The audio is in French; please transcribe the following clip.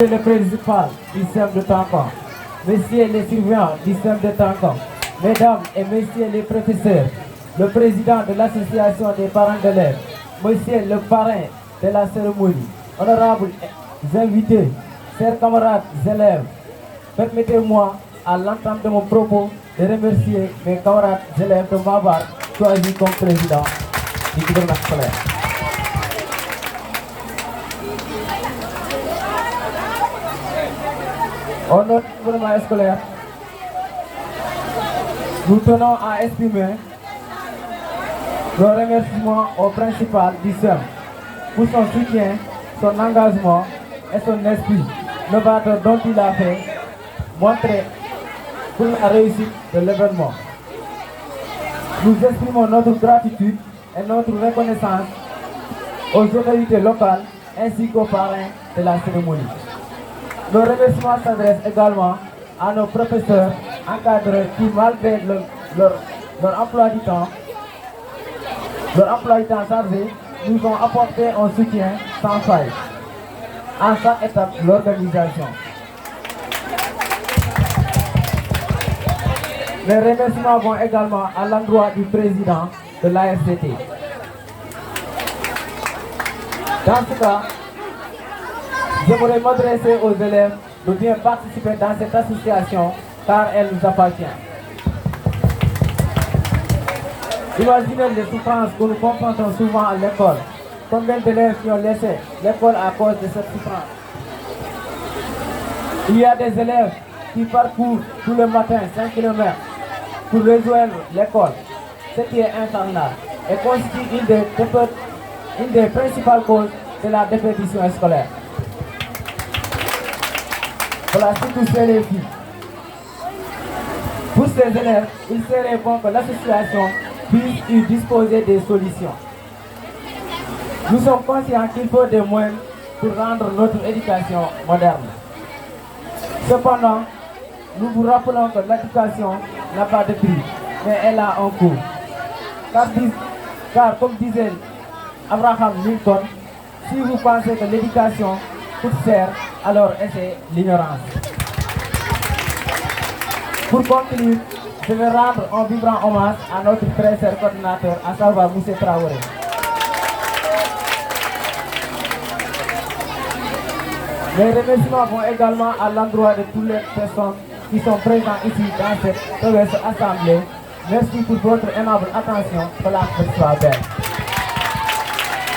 Monsieur le principal du CEM de Tankon, messieurs les surveillants du CEM de Tankon, mesdames et messieurs les professeurs, le président de l'association des parents d'élèves, monsieur le parrain de la cérémonie, honorables invités, chers camarades élèves, permettez-moi à l'entame de mon propos de remercier mes camarades élèves de m'avoir choisi comme président du gouvernement scolaire. Au nom du gouvernement scolaire, nous tenons à exprimer nos remerciements au principal du CEM pour son soutien, son engagement et son esprit novateur dont il a fait montrer pour la réussite de l'événement. Nous exprimons notre gratitude et notre reconnaissance aux autorités locales ainsi qu'aux parrains de la cérémonie. Nos remerciements s'adressent également à nos professeurs encadreurs qui, malgré leur emploi du temps chargé, nous ont apporté un soutien sans faille à chaque étape de l'organisation. Les remerciements vont également à l'endroit du président de l'ASCT. Dans ce cas, j'aimerais m'adresser aux élèves de bien participer dans cette association car elle nous appartient. Imaginez les souffrances que nous confrontons souvent à l'école. Combien d'élèves qui ont laissé l'école à cause de cette souffrance? Il y a des élèves qui parcourent tous les matins 5 km pour rejoindre l'école, ce qui est infernal et constitue une des principales causes de la déperdition scolaire. Voilà, surtout chez les filles. Pour ces élèves, il serait bon que l'association puisse y disposer des solutions. Nous sommes conscients qu'il faut des moyens pour rendre notre éducation moderne. Cependant, nous vous rappelons que l'éducation n'a pas de prix, mais elle a un coût. Car comme disait Abraham Lincoln, si vous pensez que l'éducation coûte cher, alors c'est l'ignorance. Pour conclure, je vais rendre un vibrant hommage à notre très cher coordinateur, à savoir M. Traoré. Les remerciements vont également à l'endroit de toutes les personnes qui sont présentes ici dans cette assemblée. Merci pour votre aimable attention. Que la fête soit belle.